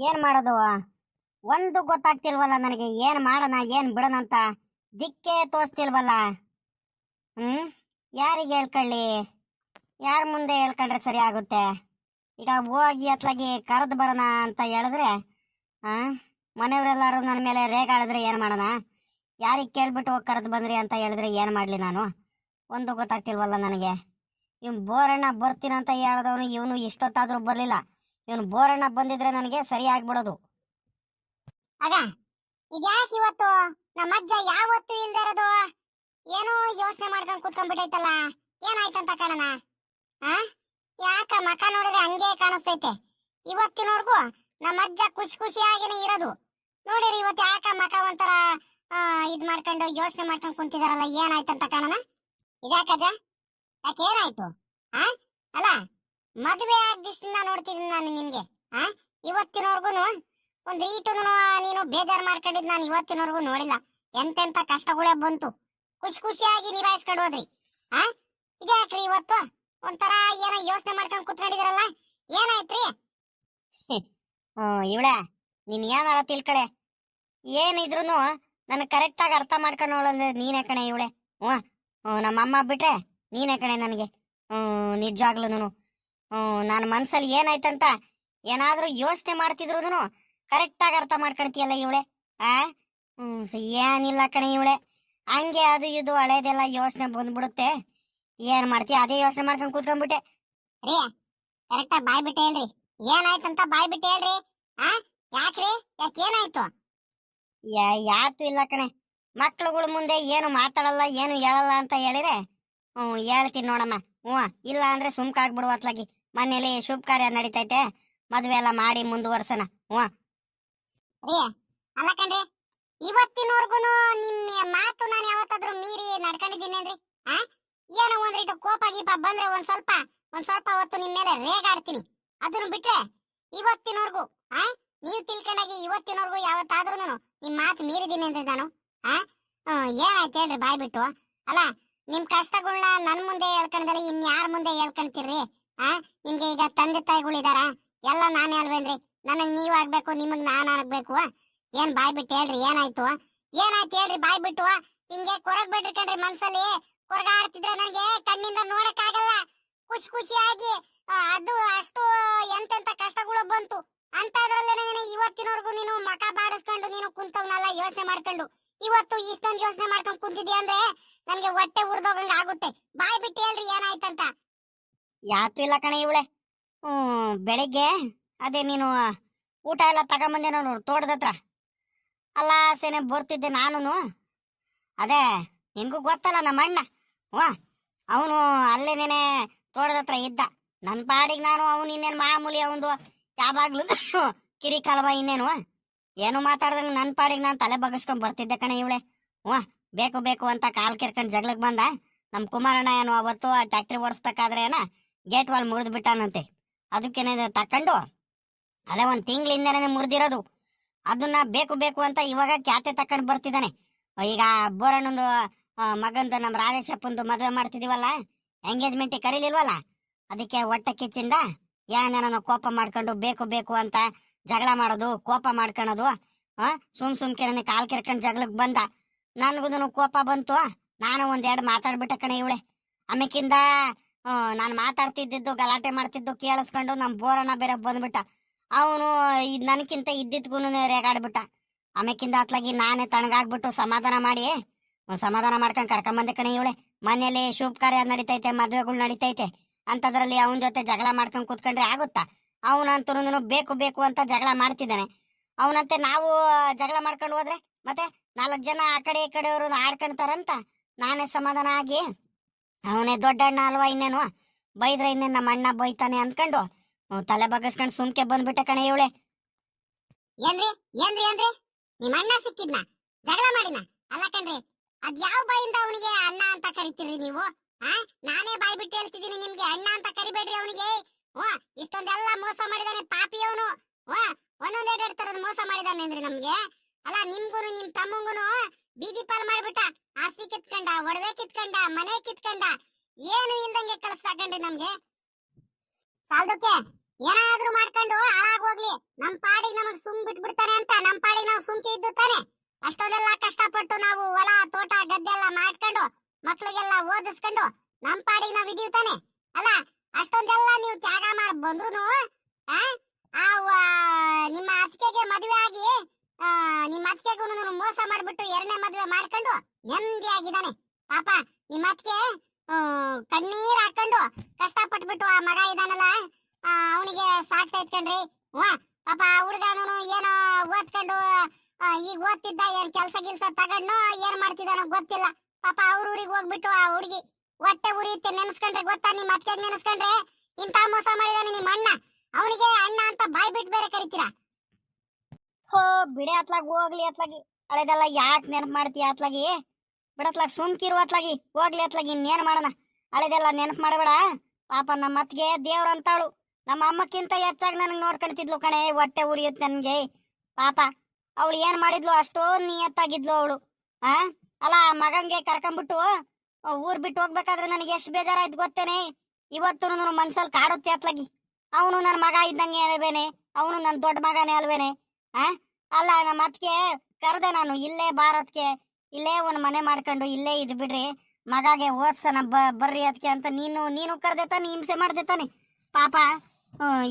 ಏನ್ ಮಾಡೋದು? ಒಂದು ಗೊತ್ತಾಗ್ತಿಲ್ವಲ್ಲ ನನಗೆ. ಏನ್ ಮಾಡೋಣ ಏನ್ ಬಿಡೋಣ ಅಂತ ದಿಕ್ಕೇ ತೋರಿಸ್ತಿಲ್ವಲ್ಲ. ಹ್ಮ್ ಯಾರಿಗೆ ಹೇಳ್ಕೊಳ್ಳಿ? ಯಾರ ಮುಂದೆ ಹೇಳ್ಕೊಂಡ್ರೆ ಸರಿ ಆಗುತ್ತೆ? ಈಗ ಹೋಗಿ ಅತ್ಲಾಗಿ ಕರೆದು ಬರೋಣ ಅಂತ ಹೇಳಿದ್ರೆ ಆ ಮನೆಯವರೆಲ್ಲರೂ ನನ್ನ ಮೇಲೆ ರೇಗಾಡಿದ್ರೆ ಏನ್ ಮಾಡೋಣ? ಯಾರಿಗೆ ಕೇಳ್ಬಿಟ್ಟು ಹೋಗಿ ಕರೆದು ಬಂದ್ರಿ ಅಂತ ಹೇಳಿದ್ರೆ ಏನ್ ಮಾಡ್ಲಿ ನಾನು? ಒಂದು ಗೊತ್ತಾಗ್ತಿಲ್ವಲ್ಲ ನನಗೆ. ಇವ್ನು ಬೋರಣ್ಣ ಬರ್ತೀನಂತ ಹೇಳ್ದವನು ಇವನು ಇಷ್ಟೊತ್ತಾದ್ರೂ ಬರ್ಲಿಲ್ಲ. ಇವನು ಬೋರಣ್ಣ ಬಂದಿದ್ರೆ ನನಗೆ ಸರಿ ಆಗ್ಬಿಡೋದು. ಆಗ ಇದ್ಯಾಕೆ ಇವತ್ತು ನಮ್ಮ ಅಜ್ಜ ಯಾವತ್ತು ಇಲ್ದೇ ಇರೋದು? ಏನೋ ಯೋಚನೆ ಮಾಡ್ಕೊಂಡು ಕುತ್ಕೊಂಡ್ಬಿಟ್ಟೈತಲ್ಲ. ಏನಾಯ್ತಂತ ಕಾಣಣ? ಯಾಕ ಮಕ ನೋಡಿದ್ರೆ ಹಂಗೆ ಕಾಣಿಸ್ತೈತೆ. ಇವತ್ತಿನವರೆಗೂ ನಮ್ಮ ಅಜ್ಜ ಖುಷಿ ಖುಷಿಯಾಗಿನೇ ಇರೋದು. ನೋಡಿರಿ ಇವತ್ತು ಯಾಕ ಮಕ ಒಂಥರ ಇದ್ ಮಾಡ್ಕೊಂಡು ಯೋಚನೆ ಮಾಡ್ಕೊಂಡು ಕುಂತಿದಾರಲ್ಲ. ಏನಾಯ್ತಂತ ಕಾಣಣ? ಇದ್ಯಾಕಜ್ಜ? ಯಾಕೆ ಏನಾಯ್ತು? ಅಲ್ಲ ಮದುವೆ ಆದ ದಿವಸದಿಂದ ನೋಡ್ತಿದ್ದೀನಿ ನಾನು ನಿನ್ಗೆ. ಇವತ್ತಿನವರೆಗೂ ಒಂದ್ ರೀಟುನು ನೀನು ಬೇಜಾರ್ ಮಾಡ್ಕೊಂಡಿದ್ ನಾನು ಇವತ್ತಿನವರೆಗೂ ನೋಡಿಲ್ಲ. ಎಂತೆಂತ ಕಷ್ಟಗಳೇ ಬಂತು, ಖುಷಿ ಖುಷಿಯಾಗಿ ನಿಭಾಯಿಸ್ಕೊಂಡು ಹೋದ್ರಿ. ಇದ್ಯಾಕ್ರಿ ಇವತ್ತು ಒಂಥರ ಏನೋ ಯೋಚನೆ ಮಾಡ್ಕೊಂಡು ಕುತ್ಕೊಂಡಿದ್ರಲ್ಲ? ಏನಾಯ್ತ್ರಿ? ಇವಳೆ ನೀನ್ ಏನಾರ ತಿಳ್ಕಳೆ. ಏನಿದ್ರು ನನಗೆ ಕರೆಕ್ಟಾಗಿ ಅರ್ಥ ಮಾಡ್ಕೊಂಡವಳಂದ್ರೆ ನೀನೇ ಕಣೆ ಇವಳೆ. ನಮ್ಮಮ್ಮ ಬಿಟ್ರೆ ನೀನೇ ಕಣೆ ನನಗೆ. ನಿಜವಾಗ್ಲೂ ನನ್ನ ಮನ್ಸಲ್ಲಿ ಏನಾಯ್ತಂತ ಏನಾದ್ರೂ ಯೋಚನೆ ಮಾಡ್ತಿದ್ರು ಕರೆಕ್ಟಾಗಿ ಅರ್ಥ ಮಾಡ್ಕೊಳ್ತೀಯಲ್ಲ ಇವಳೆ. ಏನಿಲ್ಲ ಕಣೆ ಇವಳೆ. ಹಂಗೆ ಅದು ಇದು ಹಳೇದೆಲ್ಲ ಯೋಚನೆ ಬಂದ್ಬಿಡುತ್ತೆ. ಏನ್ ಮಾಡ್ತೀಯ? ಅದೇ ಯೋಚನೆ ಮಾಡ್ಕೊಂಡು ಕೂತ್ಕೊಂಡ್ಬಿಟ್ಟೆ. ರೀ ಕರೆಕ್ಟಾಗಿ ಬಾಯ್ ಬಿಟ್ಟು ಹೇಳ್ರಿ. ಏನಾಯ್ತಂತ ಬಾಯ್ ಬಿಟ್ಟು ಹೇಳ್ರಿ. ಯಾಕ್ರಿ? ಯಾಕೇನಾಯ್ತು? ಯಾತು ಇಲ್ಲ ಕಣೆ. ಮಕ್ಳುಗಳ ಮುಂದೆ ಏನು ಮಾತಾಡಲ್ಲ ಏನು ಹೇಳಲ್ಲ ಅಂತ ಹೇಳಿದ್ರೆ ಹೇಳ್ತೀನಿ ನೋಡಮ್ಮ. ಇಲ್ಲ ಅಂದ್ರೆ ಸುಮ್ಕಾಗ್ಬಿಡುವ ಅತ್ಲಾಗಿ. ಮನೇಲಿ ಶುಭ ಕಾರ್ಯ ನಡೀತೈತೆ, ಮದ್ವೆ ಎಲ್ಲ ಮಾಡಿ ಮುಂದುವರ್ಸನ. ರೀ ಅಲ್ಲ ಕಣ್ರಿ, ಇವತ್ತಿನವರ್ಗು ನಿಮ್ಮ ಮಾತು ನಾನು ಯಾವತ್ತಾದ್ರೂ ಮೀರಿ ನಡ್ಕೊಂಡಿದ್ದೀನೇನ್ರಿ? ಏನೋ ಒಂದ್ ರೀತಿ ಕೋಪ ಗೀಪ ಬಂದ್ರೆ ಒಂದ್ ಸ್ವಲ್ಪ ಹೊತ್ತು ನಿಮ್ ಮೇಲೆ ರೇಗಾಡ್ತೀನಿ. ಅದನ್ನು ಬಿಟ್ರೆ ಇವತ್ತಿನವರ್ಗು ನೀವು ತಿಳ್ಕೊಂಡಾಗಿ ಇವತ್ತಿನವರ್ಗು ಯಾವತ್ತಾದ್ರೂ ನಿಮ್ ಮಾತು ಮೀರಿದೀನೇನ್ರಿ ನಾನು? ಏನಾಯ್ತು ಹೇಳ್ರಿ ಬಾಯ್ ಬಿಟ್ಟು. ಅಲ್ಲ ನಿಮ್ ಕಷ್ಟಗಳನ್ನ ನನ್ ಮುಂದೆ ಹೇಳ್ಕೊಂಡಲ್ಲ ಇನ್ಯಾರ ಮುಂದೆ ಹೇಳ್ಕೊಂತೀರ್ರಿ? ನಿಮ್ಗೆ ಈಗ ತಂದೆ ತಾಯಿಗಳಿದಾರ, ಎಲ್ಲ ನಾನೇ ಅಲ್ವೇನ್ರಿ? ನನಗ್ ನೀವ್ ಆಗ್ಬೇಕು, ನಿಮಗ್ ನಾನ್ ಆಗ್ಬೇಕು. ಏನ್ ಬಾಯ್ ಬಿಟ್ಟು ಹೇಳ್ರಿ, ಏನಾಯ್ತು? ಏನಾಯ್ತು ಹೇಳ್ರಿ ಬಾಯ್ ಬಿಟ್ಟು. ಹಿಂಗೆ ಕೊರಗ್ ಬಿಡ್ರಿ ಕಣ್ರಿ. ಮನ್ಸಲ್ಲಿ ಕೊರಗಾಡ್ತಿದ್ರೆ ನನಗೆ ಕಣ್ಣಿಂದ ನೋಡಕ್ ಆಗಲ್ಲ. ಖುಷಿ ಖುಷಿಯಾಗಿ ಅದು ಅಷ್ಟು ಎಂತೆಂತ ಕಷ್ಟಗಳು ಬಂತು ಅಂತದ್ರಲ್ಲೇನೆ ಇವತ್ತಿನವರೆಗೂ ನೀನು ಮಕ ಬಾಡಿಸ್ಕೊಂಡು ನೀನು ಕುಂತವನ್ನೆಲ್ಲ ಯೋಚನೆ ಮಾಡ್ಕೊಂಡು ಇವತ್ತು ಇಷ್ಟೊಂದು ಯೋಚನೆ ಮಾಡ್ಕೊಂಡು ಕುಂತಿದ್ಯಾ ಅಂದ್ರೆ ನನ್ಗೆ ಹೊಟ್ಟೆ ಉರ್ದೋಗಂಗ ಆಗುತ್ತೆ. ಬಾಯ್ ಬಿಟ್ಟು ಹೇಳ್ರಿ ಏನಾಯ್ತಂತ. ಯಾತು ಇಲ್ಲ ಕಣೆ ಇವಳೆ. ಬೆಳಿಗ್ಗೆ ಅದೇ ನೀನು ಊಟ ಎಲ್ಲ ತಗೊಂಬಂದೆ ನೋಡು ತೋಟದತ್ರ. ಅಲ್ಲ ಸೇನೆ ಬರ್ತಿದ್ದೆ ನಾನು. ಅದೇ ನಿನ್ಗೂ ಗೊತ್ತಲ್ಲ ನಮ್ಮ ಅಣ್ಣ, ಅವನು ಅಲ್ಲೇನೇನೆ ತೋಟದತ್ರ ಇದ್ದ. ನನ್ನ ಪಾಡಿಗೆ ನಾನು ಅವನು ಇನ್ನೇನು ಮಾಮೂಲಿ ಅವಂದು ಯಾವಾಗ್ಲೂ ಕಿರಿಕಲ್ವ. ಇನ್ನೇನು ಏನು ಮಾತಾಡ್ದಂಗೆ ನನ್ನ ಪಾಡಿಗೆ ನಾನು ತಲೆ ಬಗ್ಗಿಸ್ಕೊಂಡ್ ಬರ್ತಿದ್ದೆ ಕಣೆ ಇವಳೆ. ಬೇಕು ಬೇಕು ಅಂತ ಕಾಲ್ ಕೆರ್ಕೊಂಡು ಜಗಳಕ್ಕೆ ಬಂದ. ನಮ್ಮ ಕುಮಾರಣ್ಣ ಏನು ಅವತ್ತು ಟ್ಯಾಕ್ಟ್ರಿ ಓಡಿಸ್ಬೇಕಾದ್ರೆ ಗೇಟ್ ವಾಲ್ ಮುರಿದು ಬಿಟ್ಟಾನಂತೆ. ಅದಕ್ಕೇನೆ ತಕೊಂಡು ಅಲ್ಲೇ ಒಂದು ತಿಂಗಳಿಂದನೇ ಮುರಿದಿರೋದು. ಅದನ್ನ ಬೇಕು ಬೇಕು ಅಂತ ಇವಾಗ ಖ್ಯಾತೆ ತಕೊಂಡು ಬರ್ತಿದ್ದಾನೆ. ಈಗ ಬೋರಣ್ಣಂದು ಮಗಂದು ನಮ್ಮ ರಾಜೇಶಪ್ಪಂದು ಮದುವೆ ಮಾಡ್ತಿದೀವಲ್ಲ, ಎಂಗೇಜ್ಮೆಂಟ್ ಕರೀಲಿಲ್ವಲ್ಲ, ಅದಕ್ಕೆ ಹೊಟ್ಟೆ ಕಿಚ್ಚಿಂದ ಏನೇನೋ ಕೋಪ ಮಾಡ್ಕೊಂಡು ಬೇಕು ಬೇಕು ಅಂತ ಜಗಳ ಮಾಡೋದು, ಕೋಪ ಮಾಡ್ಕೊಳೋದು. ಸುಮ್ಕೆನೆ ಕಾಲ್ ಕೆರ್ಕೊಂಡು ಜಗಳಕ್ಕೆ ಬಂದ. ನನ್ಗೂ ಕೋಪ ಬಂತು. ನಾನು ಒಂದೆರಡು ಮಾತಾಡ್ಬಿಟ್ಟೆ ಕಣೆ ಇವಳೆ. ಆಮೇಕಿಂದ ನಾನು ಮಾತಾಡ್ತಿದ್ದು ಗಲಾಟೆ ಮಾಡ್ತಿದ್ದು ಕೇಳಿಸ್ಕೊಂಡು ನಮ್ಮ ಬೋರಣ್ಣ ಬೇರೆ ಬಂದ್ಬಿಟ್ಟ. ಅವನು ನನ್ಕಿಂತ ಇದ್ದಿದ್ಗೂ ರೇಗಾಡ್ಬಿಟ್ಟ. ಆಮೇಕಿಂದ ಅತ್ಲಾಗಿ ನಾನೇ ತಣ್ಣಗಾಗ್ಬಿಟ್ಟು ಸಮಾಧಾನ ಮಾಡ್ಕೊಂಡು ಕರ್ಕೊಂಬಂದೆ ಕಣೆ ಇವಳೆ. ಮನೇಲಿ ಶುಭ ಕಾರ್ಯ ನಡೀತೈತೆ, ಮದ್ವೆಗಳು ನಡೀತೈತೆ ಅಂತದ್ರಲ್ಲಿ ಅವನ ಜೊತೆ ಜಗಳ ಮಾಡ್ಕೊಂಡು ಕೂತ್ಕೊಂಡ್ರೆ ಆಗುತ್ತಾ? ಅವನಂತೂ ಬೇಕು ಬೇಕು ಅಂತ ಜಗಳ ಮಾಡ್ತಿದ್ದಾನೆ. ಅವನಂತೆ ನಾವು ಜಗಳ ಮಾಡ್ಕೊಂಡು ಹೋದ್ರೆ ಮತ್ತೆ 4 ಜನ ಆ ಕಡೆ ಈ ಕಡೆಯವರು ಆಡ್ಕೊಂತಾರಂತ ನಾನೇ ಸಮಾಧಾನ ಆಗಿ, ಅವನೇ ದೊಡ್ಡಣ್ಣ ಅಲ್ವಾ, ಇನ್ನೇನು ಬೈದ್ರೆ ಇನ್ನೇನು ನಮ್ಮ ಅಣ್ಣ ಬೈತಾನೆ ಅಂದ್ಕೊಂಡು ತಲೆ ಬಗ್ಗಿಸ್ಕೊಂಡು ಸುಮ್ಕೆ ಬಂದ್ಬಿಟ್ಟೆ ಕಣೆ ಇವಳೆ. ಏನ್ರಿ ಏನ್ರಿ ಏನ್ರಿ ನಿಮ್ಮ ಅಣ್ಣ ಸಿಕ್ಕಿದ್ನ ಜಗಳ ಮಾಡಿನ? ಅಲ್ಲ ಕಣ್ರಿ, ಅದ್ ಯಾವ ಬಾಯಿಂದ ಅವನಿಗೆ ಅಣ್ಣ ಅಂತ ಕರಿತೀರಿ ನೀವು? ನಾನೇ ಬಾಯ್ ಬಿಟ್ಟು ಹೇಳ್ತಿದ್ದೀನಿ ನಿಮ್ಗೆ, ಅಣ್ಣ ಅಂತ ಕರಿಬೇಡ್ರಿ ಅವನಿಗೆ. ಇಷ್ಟೊಂದೆಲ್ಲ ಮೋಸ ಮಾಡಿದಾನೆ ಪಾಪಿ ಅವನು. ಒಂದೊಂದೆರಡು ತರದ ಮೋಸ ಮಾಡಿದಾನೆ ಅಂದ್ರೆ ನಮ್ಗೆ. ಅಲ್ಲ ನಿಮ್ಗೂನು ನಿಮ್ ತಮ್ಮಂಗೂನು ಬೀದಿ ಪಾಲ್ ಮಾಡ್ಬಿಟ್ಟ. ಆಸ್ತಿ ಕಿತ್ಕೊಂಡ, ಒಡವೆ ಕಿತ್ಕೊಂಡ, ಮನೆ ಕಿತ್ಕೊಂಡ, ಏನು ಇಲ್ದಂಗೆ ಕಳಿಸ್ತಾಕಂಡ್ರಿ ನಮ್ಗೆ. ಸಾಲ್ದಕ್ಕೆ ಏನಾದ್ರೂ ಮಾಡ್ಕೊಂಡು ಹಾಳಾಗೋಗ್ಲಿ, ನಮ್ ಪಾಡಿಗೆ ನಮಗ್ ಸುಮ್ ಬಿಟ್ಬಿಡ್ತಾರೆ ಅಂತ ನಮ್ ಪಾಡಿ ನಾವು ಸುಮ್ಕೆ ಇದ್ದು ತಾನೆ. ಅಷ್ಟೊಂದೆಲ್ಲ ಕಷ್ಟಪಟ್ಟು ನಾವು ಹೊಲ ತೋಟ ಗದ್ದೆ ಎಲ್ಲ ಮಾಡ್ಕೊಂಡು ಮಕ್ಳಿಗೆಲ್ಲ ಓದಿಸ್ಕೊಂಡು ನಮ್ ಪಾಡಿಗೆ ನಾವ್ ಇದೀವಿ ತಾನೆ. ಅಲ್ಲ ಅಷ್ಟೊಂದೆಲ್ಲ ನೀವು ತ್ಯಾಗ ಮಾಡಿ ಬಂದ್ರು ನಿಮ್ಮ ಅತ್ತಿಗೆಗೆ ಮದುವೆ ಆಗಿ ನಿಮ್ಮ ಅತ್ತಿಗೆಗೂ ಮೋಸ ಮಾಡ್ಬಿಟ್ಟು ಎರಡನೇ ಮದುವೆ ಮಾಡ್ಕೊಂಡು ನೆಮ್ಮದಿಯಾಗಿದ್ದಾನೆ ಪಾಪ. ನಿಮ್ಮ ಅತ್ತಿಗೆ ಕಣ್ಣೀರ್ ಹಾಕೊಂಡು ಕಷ್ಟಪಟ್ಬಿಟ್ಟು ಆ ಮಗ ಇದಾನಲ್ಲ ಅವನಿಗೆ ಸಾಕ್ತಾ ಇತ್ಕಂಡ್ರಿ. ಪಾಪ ಹುಡುಗನು ಏನೋ ಓದ್ಕೊಂಡು ಈಗ ಓದ್ತಿದ್ದ, ಏನ್ ಕೆಲ್ಸ ಗಿಲ್ಸ ತಗೊಂಡು ಏನ್ ಮಾಡ್ತಿದ್ದಾನೋ ಗೊತ್ತಿಲ್ಲ. ಪಾಪ ಅವ್ರ ಊರಿಗೆ ಹೋಗ್ಬಿಟ್ಟು ಆ ಹುಡುಗಿ ಹೊಟ್ಟೆ ಉರಿಯುತ್ತೆ ನೆನ್ಸ್ಕೊಂಡ್ರೆ ಗೊತ್ತಾ? ನಿಮ್ಮ ಅತ್ತಿಗೆ ನೆನ್ಸ್ಕೊಂಡ್ರೆ ಇಂತ ಮೋಸ ಮಾಡಿದಾನೆ ನಿಮ್ಮ ಅಣ್ಣ. ಅವನಿಗೆ ಅಣ್ಣ ಅಂತ ಬಾಯ್ ಬಿಟ್ಟು ಬೇರೆ ಕರಿತೀರಾ? ಹೋ ಬಿಡೆ ಅತ್ಲಾಗ ಹೋಗ್ಲಿ ಅತ್ಲಾಗಿ, ಹಳೆದೆಲ್ಲ ಯಾಕೆ ನೆನಪು ಮಾಡ್ತೀಯ ಅತ್ಲಾಗಿ? ಬಿಡತ್ಲಾಗ ಸುಮ್ಕಿರು ಅತ್ಲಾಗಿ, ಹೋಗ್ಲಿ ಅತ್ಲಾಗಿ, ಇನ್ನೇನ್ ಮಾಡೋಣ. ಹಳೆದೆಲ್ಲ ನೆನಪು ಮಾಡಬೇಡ. ಪಾಪ ನಮ್ಮ ಅತ್ತಿಗೆ ದೇವ್ರ ಅಂತಾಳು, ನಮ್ಮ ಅಮ್ಮಕ್ಕಿಂತ ಹೆಚ್ಚಾಗಿ ನನಗೆ ನೋಡ್ಕೊಂತಿದ್ಲು ಕಣೆ. ಹೊಟ್ಟೆ ಉರಿಯುತ್ತೆ ನನ್ಗೆ ಪಾಪ. ಅವಳು ಏನ್ ಮಾಡಿದ್ಲು ಅಷ್ಟೋ ನಿಯತ್ತಾಗಿದ್ಲು ಅವಳು. ಅಲ್ಲ ಆ ಮಗಂಗೆ ಕರ್ಕೊಂಡ್ಬಿಟ್ಟು ಊರ್ ಬಿಟ್ಟು ಹೋಗ್ಬೇಕಾದ್ರೆ ನನಗೆ ಎಷ್ಟು ಬೇಜಾರಾಯ್ತು ಗೊತ್ತೇನೆ. ಇವತ್ತು ಮನ್ಸಲ್ಲಿ ಕಾಡುತ್ತೆ ಅತ್ಲಾಗಿ. ಅವನು ನನ್ನ ಮಗ ಇದ್ದಂಗೆ ಅಲ್ವೇನೆ, ಅವನು ನನ್ನ ದೊಡ್ಡ ಮಗನೇ ಅಲ್ವೇನೆ. ಅಲ್ಲ ನಮ್ಮ ಅತ್ತಿಗೆ ಕರೆದೆ ನಾನು, ಇಲ್ಲೇ ಭಾರತ್ಗೆ ಇಲ್ಲೇ ಒಂದು ಮನೆ ಮಾಡ್ಕೊಂಡು ಇಲ್ಲೇ ಇದ್ ಬಿಡ್ರಿ, ಮಗಾಗೆ ಓದ್ಸನ ಬರ್ರಿ ಅದಕ್ಕೆ ಅಂತ ನೀನು ಕರೆದೆ ತಾನೆ, ಹಿಂಸೆ ಮಾಡ್ದೆ ತಾನೆ ಪಾಪ.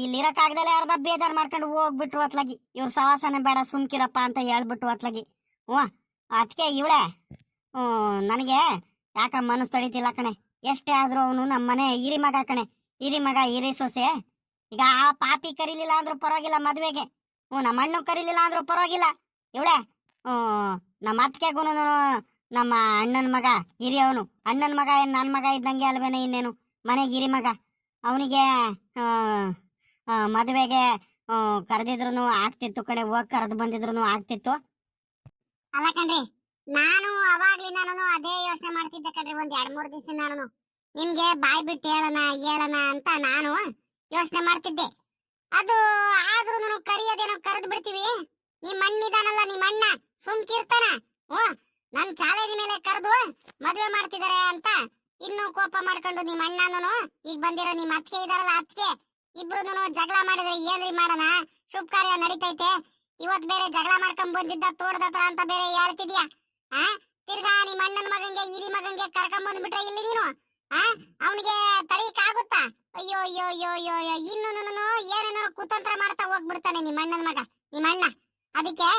ಇಲ್ಲಿ ಇರಕ್ಕಾಗ್ದಲೆ ಅರ್ಧ ಬೇಜಾರ್ ಮಾಡ್ಕೊಂಡು ಹೋಗ್ಬಿಟ್ರು ಅತ್ಲಾಗಿ. ಇವ್ರ ಸವಾಸನೆ ಬೇಡ ಸುಮ್ಕಿರಪ್ಪ ಅಂತ ಹೇಳ್ಬಿಟ್ಟು ಅತ್ಲಾಗಿ. ಅದಕ್ಕೆ ಇವಳೆ ನನಗೆ ಯಾಕ ಮನಸ್ಸು ತಡೀತಿಲ್ಲ ಕಣೆ. ಎಷ್ಟೇ ಆದ್ರೂ ಅವನು ನಮ್ಮ ಮನೆ ಹಿರಿ ಮಗ ಕಣೆ, ಹಿರಿ ಮಗ ಹಿರಿ ಸೊಸೆ. ಈಗ ಆ ಪಾಪಿ ಕರೀಲಿಲ್ಲ ಅಂದ್ರೂ ಪರವಾಗಿಲ್ಲ ಮದ್ವೆಗೆ, ನಮ್ಮ ಅಣ್ಣ ಕರೀಲಿಲ್ಲ ಅಂದ್ರೂ ಪರವಾಗಿಲ್ಲ. ಇವಳೆ ನಮ್ಮ ಅತ್ತಿಗೆಗೂ ನಮ್ಮ ಅಣ್ಣನ ಮಗ ಹಿರಿಯವನು, ಅಣ್ಣನ ಮಗ ಏನ್ ನನ್ನ ಮಗ ಇದ್ದಂಗೆ ಅಲ್ವೇನೆ, ಇನ್ನೇನು ಮನೆಗೆ ಹಿರಿ ಮಗ. ಅವನಿಗೆ ಮದುವೆಗೆ ಕರೆದಿದ್ರು ಆಗ್ತಿತ್ತು ಕಡೆ, ಹೋಗಿ ಕರೆದು ಬಂದಿದ್ರು ಆಗ್ತಿತ್ತು. ಅಲ್ಲ ಕಣ್ರಿ, ನಾನು ಅವಾಗ್ಲಿಂದ ಅದೇ ಯೋಚನೆ ಮಾಡ್ತಿದ್ದೆ ಕಣ್ರಿ. ಒಂದ್ 2-3 ದಿವಸ ನಾನು ನಿಮ್ಗೆ ಬಾಯ್ ಬಿಟ್ಟು ಹೇಳೋಣ ಅಂತ ನಾನು ಯೋಚನೆ ಮಾಡ್ತಿದ್ದೆ. ಅದು ಆದ್ರೂ ಕರಿಯೋದೇನೋ ಕರೆದು ಬಿಡ್ತೀವಿ. ನಿಮ್ ಅಣ್ಣಿದಾನಲ್ಲ, ನಿಮ್ಮ ಅಣ್ಣ ಸುಮ್ಕಿರ್ತಾನ. ನನ್ ಚಾಲೆಂಜ್ ಮೇಲೆ ಕರೆದು ಮದ್ವೆ ಮಾಡ್ತಿದಾರೆ ಅಂತ ಇನ್ನೂ ಕೋಪ ಮಾಡ್ಕೊಂಡು ನಿಮ್ಮ ಅಣ್ಣನೂ ಈಗ ಬಂದಿರೋ ನಿಮ್ಮ ಅತ್ತಿಗೆ ಇದಾರಲ್ಲ, ಅತ್ತಿಗೆ ಇಬ್ರು ಜಗಳ ಮಾಡಿದ್ರೆ ಏನ್ರಿ ಮಾಡೋಣ? ಶುಭ ಕಾರ್ಯ ನಡೀತೈತೆ. ಇವತ್ ಬೇರೆ ಜಗಳ ಮಾಡ್ಕೊಂಡ್ ಬಂದಿದ್ದ ತೋಟದತ್ರ ಅಂತ ಬೇರೆ ಹೇಳ್ತಿದ್ಯಾ? ತಿರ್ಗಾ ನಿಮ್ಮ ಅಣ್ಣನ ಮಗಂಗೆ ಹಿರಿ ಮಗಂಗೆ ಕರ್ಕೊಂಡ್ ಬಂದ್ಬಿಟ್ರೆ ಇಲ್ಲಿ ನೀನು ಅವನಿಗೆ ತಡೀಕಾಗುತ್ತಾ? ಅಯ್ಯೋ ಅಯ್ಯೋ ಅಯ್ಯೋ ಅಯ್ಯೋ, ಇನ್ನು ಏನೇನೋ ಕುತಂತ್ರ ಮಾಡ್ತಾ ಹೋಗ್ಬಿಡ್ತಾನೆ ನಿಮ್ಮ ಅಣ್ಣನ ಮಗ, ನಿಮ್ಮ ಅಣ್ಣ. ಅದಕ್ಕೆ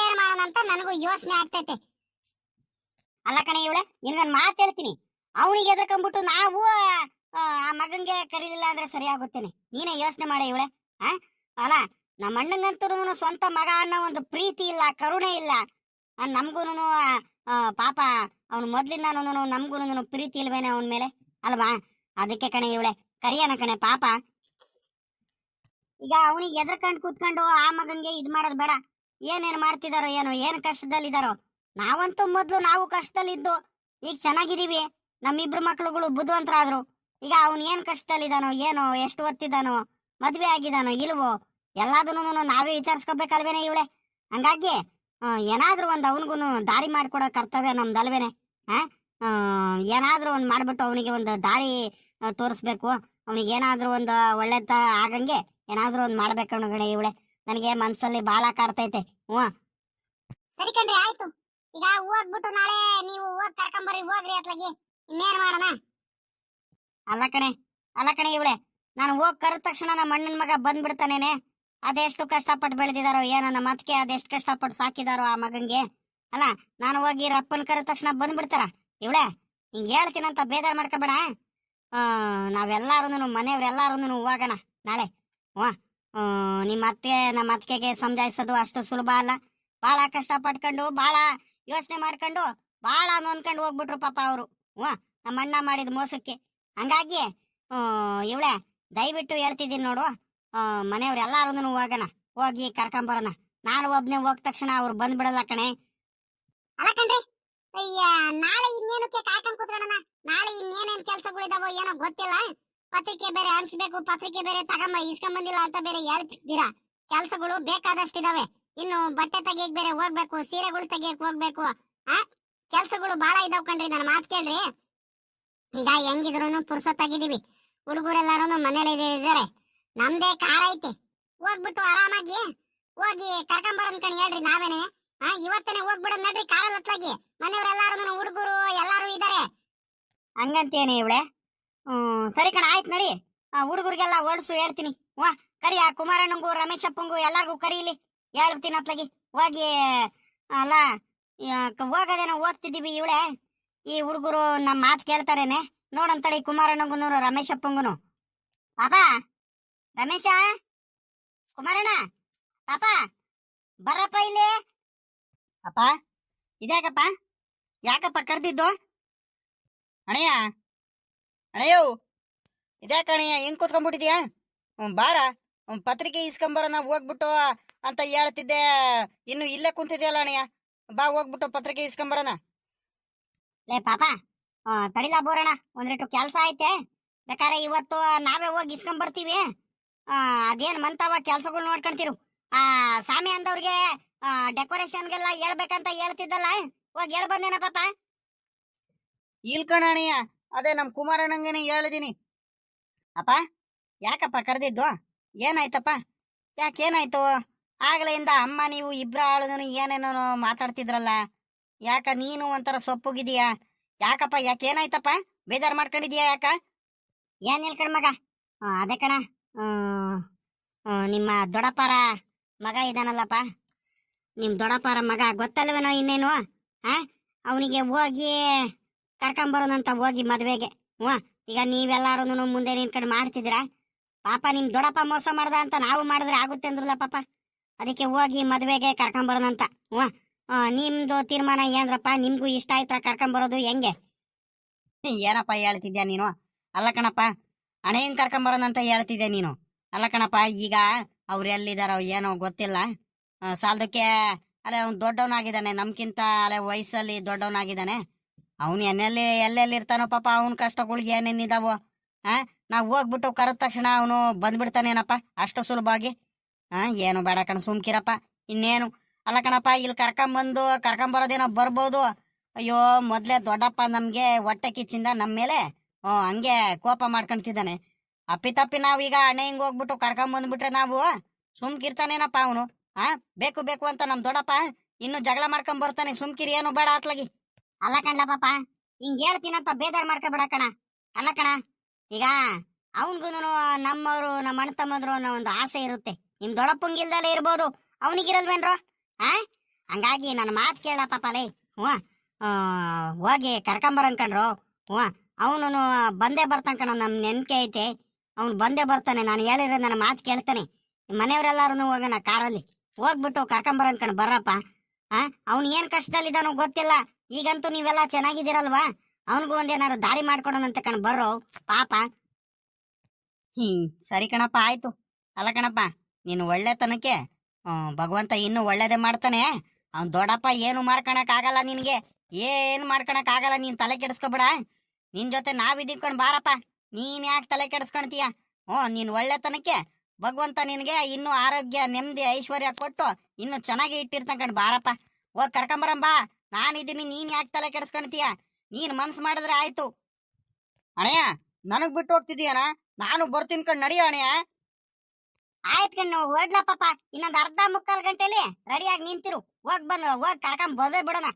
ಏನ್ ಮಾಡೋಣ ಅಂತ ನನಗೂ ಯೋಚನೆ ಆಗ್ತೈತೆ. ಅಲ್ಲ ಕಣೆ ಇವಳೆ, ನಿನ್ಗೊಂದು ಮಾತು ಹೇಳ್ತೀನಿ. ಅವನಿಗೆ ಎದ್ರಕೊಂಡ್ಬಿಟ್ಟು ನಾವು ಆ ಮಗಂಗೆ ಕರೀಲಿಲ್ಲ ಅಂದ್ರೆ ಸರಿ ಆಗುತ್ತೇನೆ. ನೀನೇ ಯೋಚನೆ ಮಾಡ ಇವಳೆ. ಅಲ್ಲ ನಮ್ಮ ಅಣ್ಣಂಗಂತೂ ಸ್ವಂತ ಮಗ ಅನ್ನೋ ಒಂದು ಪ್ರೀತಿ ಇಲ್ಲ, ಕರುಣೆ ಇಲ್ಲ. ನಮ್ಗೂನು ಪಾಪ ಅವನು ಮೊದ್ಲಿಂದಾನು ನಮ್ಗೂನು ಪ್ರೀತಿ ಇಲ್ವೇನೆ ಅವನ ಮೇಲೆ ಅಲ್ವಾ? ಅದಕ್ಕೆ ಕಣೆ ಇವಳೆ ಕರಿಯನ ಕಣೆ ಪಾಪ. ಈಗ ಅವನಿಗೆ ಎದ್ರಕಂಡು ಕೂತ್ಕೊಂಡು ಆ ಮಗಂಗೆ ಇದ್ ಮಾಡೋದು ಬೇಡ. ಏನೇನ್ ಮಾಡ್ತಿದಾರೋ ಏನೋ, ಏನ್ ಕಷ್ಟದಲ್ಲಿದ್ದಾರೋ. ನಾವಂತೂ ಮೊದ್ಲು ನಾವು ಕಷ್ಟದಲ್ಲಿದ್ದು ಈಗ ಚೆನ್ನಾಗಿದೀವಿ. ನಮ್ಮಿಬ್ರು ಮಕ್ಳುಗಳು ಬುದ್ಧಿವಂತರಾದ್ರು. ಈಗ ಅವನ್ ಏನ್ ಕಷ್ಟದಲ್ಲಿದ್ದಾನೋ ಏನೋ, ಎಷ್ಟು ಒತ್ತಿದಾನೋ, ಮದ್ವೆ ಆಗಿದಾನೋ ಇಲ್ವೋ, ಎಲ್ಲದನ್ನು ನಾವೇ ವಿಚಾರಿಸ್ಕೋಬೇಕಲ್ವೇನೆ ಇವಳೆ. ಹಂಗಾಗಿ ಏನಾದ್ರೂ ಒಂದ್ ಅವನಿಗೂ ದಾರಿ ಮಾಡ್ಕೊಡೋ ಕರ್ತವ್ಯ ನಮ್ದಲ್ವೇನೆ. ಏನಾದ್ರೂ ಒಂದ್ ಮಾಡ್ಬಿಟ್ಟು ಅವನಿಗೆ ಒಂದು ದಾರಿ ತೋರಿಸ್ಬೇಕು. ಅವನಿಗೆ ಏನಾದ್ರೂ ಒಂದು ಒಳ್ಳೆತ ಆಗಂಗೆ ಏನಾದ್ರೂ ಒಂದ್ ಮಾಡ್ಬೇಕಣ್ಣ ಇವಳೆ. ನನಗೆ ಮನ್ಸಲ್ಲಿ ಬಾಳ ಕಾಡ್ತೈತೆ. ಸರಿ ಕಣ್ರಿ, ಆಯ್ತು. ಈಗ ಹೋಗ್ಬಿಟ್ಟು ನಾಳೆ ನೀವು ಹೋಗ್ ಕರ್ಕೊಂಬರ್ರಿ, ಹೋಗ್ರಿ ಅತ್ಲಾಗಿ. ಇನ್ನೇನ್ ಮಾಡೋಣ? ಅಲ್ಲ ಕಣೆ ಇವಳೆ, ನಾನು ಹೋಗ್ ಕರೆದ ತಕ್ಷಣ ನಮ್ಮ ಅಣ್ಣನ ಮಗ ಬಂದ್ಬಿಡ್ತಾನೇನೆ. ಅದೆಷ್ಟು ಕಷ್ಟಪಟ್ಟು ಬೆಳೆದಿದಾರೋ ಏನೋ, ನಮ್ಮ ಅತ್ತಿಗೆ ಅದೆಷ್ಟು ಕಷ್ಟಪಟ್ಟು ಸಾಕಿದಾರೋ ಆ ಮಗಂಗೆ. ಅಲ್ಲ ನಾನು ಹೋಗಿ ರಪ್ಪನ್ ಕರೆದ ತಕ್ಷಣ ಬಂದ್ಬಿಡ್ತಾರ ಇವಳೆ. ಹಿಂಗ್ ಹೇಳ್ತೀನಂತ ಬೇಜಾರ್ ಮಾಡ್ಕೋಬೇಡ. ನಾವೆಲ್ಲಾರು ಮನೆಯವ್ರೆಲ್ಲಾರು ಹೋಗೋಣ ನಾಳೆ. ನಿಮ್ಮ ಅತ್ತಿಗೆ ನಮ್ಮ ಅತ್ತಿಗೆಗೆ ಸಮಜಾಯಿಸೋದು ಅಷ್ಟು ಸುಲಭ ಅಲ್ಲ. ಬಾಳ ಕಷ್ಟ ಪಟ್ಕೊಂಡು, ಬಾಳ ಯೋಚನೆ ಮಾಡ್ಕೊಂಡು, ಬಾಳ ನೊಂದ್ಕೊಂಡು ಹೋಗ್ಬಿಟ್ರು ಪಾಪ ಅವರು ನಮ್ಮ ಅಣ್ಣ ಮಾಡಿದ ಮೋಸಕ್ಕೆ. ಹಂಗಾಗಿ ಇವಳೆ ದಯವಿಟ್ಟು ಹೇಳ್ತಿದ್ದೀನಿ ನೋಡು, ಮನೆಯವ್ರು ಎಲ್ಲಾರು ಹೋಗೋಣ, ಹೋಗಿ ಕರ್ಕೊಂಬರೋಣ. ನಾನು ಒಬ್ನೇ ಹೋದ ತಕ್ಷಣ ಅವ್ರು ಬಂದ್ಬಿಡಲ್ಲ ಕಣೆ. ಅಲ್ಲ ಕಣ್ರಿ, ಅಯ್ಯ ನಾಳೆ ಇನ್ನೇನಕ್ಕೆ ಕಾಯ್ಕೊಂಡ್ ಕೂತ್ಕೊಳ್ಳೋಣ? ನಾಳೆ ಇನ್ನೇನೇನ್ ಕೆಲ್ಸಗಳಿದಾವೋ ಏನೋ ಗೊತ್ತಿಲ್ಲ. ಪತ್ರಿಕೆ ಬೇರೆ ಹಂಚ್ಬೇಕು, ಪತ್ರಿಕೆ ಬೇರೆ ಇಸ್ಕೊಂಬಂದಿಲ್ಲ ಅಂತ ಬೇರೆ ಹೇಳ್ತಿದ್ದೀರಾ. ಕೆಲ್ಸಗಳು ಬೇಕಾದಷ್ಟಿದಾವೆ. ಇನ್ನು ಬಟ್ಟೆ ತೆಗಿಯಕ್ ಬೇರೆ ಹೋಗ್ಬೇಕು, ಸೀರೆಗಳು ತೆಗಿಯಕ್ ಹೋಗ್ಬೇಕು. ಕೆಲ್ಸಗಳು ಬಾಳ ಇದಾವ್ ಕಣ್ರಿ. ನನ್ನ ಮಾತು ಕೇಳ್ರಿ. ಈಗ ಹೆಂಗಿದ್ರು ಪುರ್ಸೊತ್ತಾಗಿದೀವಿ. ಹುಡುಗರೆಲ್ಲಾರು ಮನೇಲಿ ಇದಾರೆ. ನಮ್ದೇ ಕಾರ್ ಐತೆ. ಹೋಗ್ಬಿಟ್ಟು ಆರಾಮಾಗಿ ಹೋಗಿ ಕರ್ಕೊಂಬರೋನ್ ಕಣ್ ಹೇಳ್ರಿ ನಾವೇನೆ. ಇವತ್ತನೇ ಹೋಗ್ಬಿಡೋದ್ ನಡ್ರಿ ಕಾರಲ್ಲಿ ಹತ್ಲಾಗಿ. ಮನೆಯವರೆಲ್ಲಾರು ಹುಡುಗರು ಎಲ್ಲಾರು ಇದಾರೆ. ಹಂಗಂತೇನೆ ಇವಳೆ. ಸರಿ ಕಣ, ಆಯ್ತು ನಡಿ. ಹುಡುಗರಿಗೆಲ್ಲ ಓಡಿಸು ಹೇಳ್ತೀನಿ. ವಾ, ಕರಿ ಆ ಕುಮಾರಣ್ಣಂಗೂ ರಮೇಶಪ್ಪಂಗೂ ಎಲ್ಲಾರ್ಗೂ ಕರೀಲಿ ಹೇಳ್ತೀನಿ ಅತ್ಲಾಗಿ. ಹೋಗಿ ಅಲ್ಲ ಹೋಗೋದೇನೋ ಓದ್ತಿದ್ದೀವಿ ಇವಳೆ. ಈ ಹುಡುಗರು ನಮ್ಮ ಮಾತು ಕೇಳ್ತಾರೇನೆ ನೋಡಂತಳಿ ಕುಮಾರಣ್ಣಂಗೂ ರಮೇಶಪ್ಪಂಗೂ. ಪಾಪ ರಮೇಶ, ಕುಮಾರಣ್ಣ, ಪಾಪ ಬರ್ರಪ್ಪ ಇಲ್ಲಿ. ಅಪ್ಪ ಇದ್ಯಾಕಪ್ಪ, ಯಾಕಪ್ಪ ಕರ್ದಿದ್ದು? ಅಣಯ್ಯ, ಅಣಯ್ಯೋ, ಇದ್ಯಾಕಣಯ್ಯ ಹೆಂಗ್ ಕೂತ್ಕೊಂಡ್ಬಿಟ್ಟಿದ್ಯಾ? ಬಾರ, ಪತ್ರಿಕೆ ಇಸ್ಕೊಂಬರೋಣ ಹೋಗ್ಬಿಟ್ಟು ಅಂತ ಹೇಳ್ತಿದ್ದೆ, ಇನ್ನು ಇಲ್ಲೇ ಕುಂತಿದ್ಯಲ್ಲ ಅಣಯ್ಯ. ಬಾ ಹೋಗ್ಬಿಟ್ಟು ಪತ್ರಿಕೆ ಇಸ್ಕೊಂಬರೋಣ. ಲೇ ಪಾಪ, ತಡಿಲ ಬೋರಣ, ಒಂದ್ರೆಟ್ಟು ಕೆಲಸ ಐತೆ. ಬೇಕಾರೆ ಇವತ್ತು ನಾವೇ ಹೋಗಿ ಇಸ್ಕೊಂಬರ್ತೀವಿ. ಅದೇನ್ ಮಂತವ ಕೆಲ್ಸಗಳು ನೋಡ್ಕೊಂತೀರು. ಸಾಮಿ ಅಂದವ್ರಿಗೆ ಡೆಕೋರೇಷನ್ಗೆಲ್ಲ ಹೇಳ್ಬೇಕಂತ ಹೇಳ್ತಿದ್ದಲ್ಲ, ಹೋಗಿ ಹೇಳ್ ಬಂದೇನ ಪಾಪ? ಇಲ್ಕಣಯ್ಯ, ಅದೇ ನಮ್ ಕುಮಾರಣ್ಣಂಗೇನೆ ಹೇಳಿದೀನಿ. ಅಪ್ಪ ಯಾಕಪ್ಪ ಕರೆದಿದ್ದು? ಏನಾಯ್ತಪ್ಪ? ಯಾಕೇನಾಯ್ತು? ಆಗ್ಲಿಂದ ಅಮ್ಮ ನೀವು ಇಬ್ರ ಆಳುನು ಏನೇನೋ ಮಾತಾಡ್ತಿದ್ರಲ್ಲ, ಯಾಕ ನೀನು ಒಂಥರ ಸೊಪ್ಪುಗಿದೀಯಾ? ಯಾಕಪ್ಪ, ಯಾಕೇನಾಯ್ತಪ್ಪ? ಬೇಜಾರು ಮಾಡ್ಕೊಂಡಿದ್ಯಾ ಯಾಕ? ಏನ್ ಹೇಳ್ಕಣ್ ಮಗ, ಅದೇ ಕಣ, ನಿಮ್ಮ ದೊಡ್ಡಪ್ಪರ ಮಗ ಇದಾನಲ್ಲಪ್ಪ, ನಿಮ್ ದೊಡ್ಡಪ್ಪರ ಮಗ ಗೊತ್ತಲ್ವೇನೋ ಇನ್ನೇನು? ಅವನಿಗೆ ಹೋಗಿ ಕರ್ಕೊಂಬರೋನಂತ ಹೋಗಿ ಮದ್ವೆಗೆ. ಈಗ ನೀವೆಲ್ಲಾರು ಮುಂದೆ ನಿಂತ್ಕೊಂಡು ಮಾಡ್ತಿದ್ದೀರಾ. ಪಾಪ ನಿಮ್ ದೊಡ್ಡಪ್ಪ ಮೋಸ ಮಾಡ್ದ ಅಂತ ನಾವು ಮಾಡಿದ್ರೆ ಆಗುತ್ತೆ ಅಂದ್ರಲ್ಲ ಪಾಪ, ಅದಕ್ಕೆ ಹೋಗಿ ಮದ್ವೆಗೆ ಕರ್ಕೊಂಬರೋನಂತ. ನಿಮ್ದು ತೀರ್ಮಾನ ಏನ್ರಪ್ಪ? ನಿಮ್ಗೂ ಇಷ್ಟ ಆಯ್ತಾ ಕರ್ಕೊಂಬರೋದು ಹೆಂಗೆ? ಏನಪ್ಪ ಹೇಳ್ತಿದ್ಯಾ ನೀನು? ಅಲ್ಲ ಕಣಪ್ಪ, ಹಣೆಯಂಗ್ ಕರ್ಕೊಂಬರೋನಂತ ಹೇಳ್ತಿದ್ದೆ ನೀನು. ಅಲ್ಲ ಕಣಪ್ಪ, ಈಗ ಅವ್ರು ಎಲ್ಲಿದಾರೋ ಏನೋ ಗೊತ್ತಿಲ್ಲ. ಸಾಲದಕ್ಕೆ ಅಲ್ಲೇ ಅವ್ನು ದೊಡ್ಡವನಾಗಿದ್ದಾನೆ, ನಮ್ಕಿಂತ ಅಲ್ಲೇ ವಯಸ್ಸಲ್ಲಿ ದೊಡ್ಡವನಾಗಿದ್ದಾನೆ. ಅವನು ಎಲ್ಲೆಲ್ಲಿ ಇರ್ತಾನೋ ಪಾಪ, ಅವನ ಕಷ್ಟಗಳು ಏನೇನಿದಾವೋ. ನಾವು ಹೋಗ್ಬಿಟ್ಟು ಕರೆದ ತಕ್ಷಣ ಅವನು ಬಂದ್ಬಿಡ್ತಾನೇನಪ್ಪ ಅಷ್ಟು ಸುಲಭವಾಗಿ? ಏನು ಬೇಡ ಕಣ, ಸುಮ್ಕಿರಪ್ಪ. ಇನ್ನೇನು? ಅಲ್ಲ ಕಣಪ್ಪ, ಇಲ್ಲಿ ಕರ್ಕೊಂಬರೋದೇನೋ ಬರ್ಬೋದು. ಅಯ್ಯೋ, ಮೊದ್ಲೇ ದೊಡ್ಡಪ್ಪ ನಮ್ಗೆ ಹೊಟ್ಟೆ ಕಿಚ್ಚಿಂದ ನಮ್ಮ ಮೇಲೆ ಹಂಗೆ ಕೋಪ ಮಾಡ್ಕೊಂತಿದ್ದಾನೆ. ಅಪ್ಪಿತಪ್ಪಿ ನಾವೀಗ ಅಣ್ಣೆ ಹಿಂಗ್ ಹೋಗ್ಬಿಟ್ಟು ಕರ್ಕೊಂಬಂದ್ಬಿಟ್ರೆ ನಾವು ಸುಮ್ಕಿರ್ತಾನೇನಪ್ಪ ಅವನು? ಬೇಕು ಬೇಕು ಅಂತ ನಮ್ ದೊಡ್ಡಪ್ಪ ಇನ್ನು ಜಗಳ ಮಾಡ್ಕೊಂಡ್ ಬರ್ತಾನೆ. ಸುಮ್ಕಿರಿ, ಏನು ಬೇಡ ಅತ್ಲಾಗಿ. ಅಲ್ಲ ಕಣ್ಲ ಪಾಪ, ಹಿಂಗ್ ಹೇಳ್ತೀನಂತ ಬೇಜಾರ್ ಮಾಡ್ಕೊಬೇಡ ಕಣ. ಅಲ್ಲ ಕಣ, ಈಗ ಅವನ್ಗೂನು ನಮ್ಮವ್ರು ನಮ್ಮ ಅಣ್ಣ ತಮ್ಮಂದ್ರು ಅನ್ನೋ ಒಂದು ಆಸೆ ಇರುತ್ತೆ. ನಿಮ್ ದೊಡ್ಡಪ್ಪಂಗಿಲ್ದಲೇ ಇರ್ಬೋದು, ಅವನಿಗಿರಲ್ವೇನ್ರೋ? ಹಂಗಾಗಿ ನನ್ನ ಮಾತು ಕೇಳ ಪಾಪಲೇ. ಹೋಗಿ ಕರ್ಕೊಂಬರನ್ಕಂಡ್ರು. ಅವನು ಬಂದೇ ಬರ್ತಾನ ಕಣ, ನಮ್ ನೆನ್ಕೆ ಐತೆ. ಅವ್ನು ಬಂದೇ ಬರ್ತಾನೆ, ನಾನು ಹೇಳಿದ್ರೆ ನನ್ನ ಮಾತು ಕೇಳ್ತಾನೆ. ಮನೆಯವರೆಲ್ಲಾರು ಹೋಗೋಣ ಕಾರಲ್ಲಿ, ಹೋಗ್ಬಿಟ್ಟು ಕರ್ಕೊಂಬರನ್ಕಂಡ್ ಬರ್ರಪ್ಪ. ಅವ್ನು ಏನ್ ಕಷ್ಟದಲ್ಲಿದ್ದಾನೋ ಗೊತ್ತಿಲ್ಲ. ಈಗಂತೂ ನೀವೆಲ್ಲ ಚೆನ್ನಾಗಿದ್ದೀರಲ್ವಾ? ಅವನಿಗೂ ಒಂದೇನಾರು ದಾರಿ ಮಾಡ್ಕೊಡೋಣಂತ ಕಣ್ ಬರ್ರೋ ಪಾಪ. ಸರಿ ಕಣಪ್ಪ, ಆಯ್ತು. ಅಲ್ಲ ಕಣಪ್ಪ, ನೀನು ಒಳ್ಳೆತನಕ್ಕೆ ಭಗವಂತ ಇನ್ನೂ ಒಳ್ಳೇದೇ ಮಾಡ್ತಾನೆ. ಅವ್ನ್ ದೊಡ್ಡಪ್ಪ ಏನು ಮಾಡ್ಕೊಳಕ್ ಆಗಲ್ಲ ನಿನ್ಗೆ, ಏನು ಮಾಡ್ಕೊಳಕ್ ಆಗಲ್ಲ. ನೀನ್ ತಲೆ ಕೆಡಿಸ್ಕೊಬೇಡ. ನಿನ್ ಜೊತೆ ನಾವಿದ್ಕೊಂಡ್ ಬಾರಪ್ಪ. ನೀನ್ ಯಾಕೆ ತಲೆ ಕೆಡಿಸ್ಕೊಳ್ತೀಯ? ನೀನ್ ಒಳ್ಳೆತನಕ್ಕೆ ಭಗವಂತ ನಿನ್ಗೆ ಇನ್ನೂ ಆರೋಗ್ಯ, ನೆಮ್ಮದಿ, ಐಶ್ವರ್ಯ ಕೊಟ್ಟು ಇನ್ನು ಚೆನ್ನಾಗಿ ಇಟ್ಟಿರ್ತಕಂಡ್ ಬಾರಪ್ಪ. ಹೋಗ್ ಕರ್ಕೊಂಬರಂಬಾ, ನಾನಿದ್ದೀನಿ. ನೀನ್ ಯಾಕೆ ತಲೆ ಕೆಡಿಸ್ಕೊಳ್ತೀಯ? ನೀನ್ ಮನ್ಸ್ ಮಾಡಿದ್ರೆ ಆಯ್ತು. ಅಣಯ್ಯ, ನನಗ್ ಬಿಟ್ಟು ಹೋಗ್ತಿದೀಯನ? ನಾನು ಬರ್ತೀನಿ ಕಣ್, ನಡಿಯೋ ಅಣಯ್ಯ. ಆಯ್ತು ಕಣ್ಣು, ಹೊಡ್ಲ ಪಾಪ. ಇನ್ನೊಂದು ಅರ್ಧ ಮುಕ್ಕಾಲ್ ಗಂಟೆಲಿ ರೆಡಿಯಾಗಿ ನಿಂತಿರು. ಹೋಗ್ ಕರ್ಕೊಂಡ್ ಬದೇ ಬಿಡೋಣ.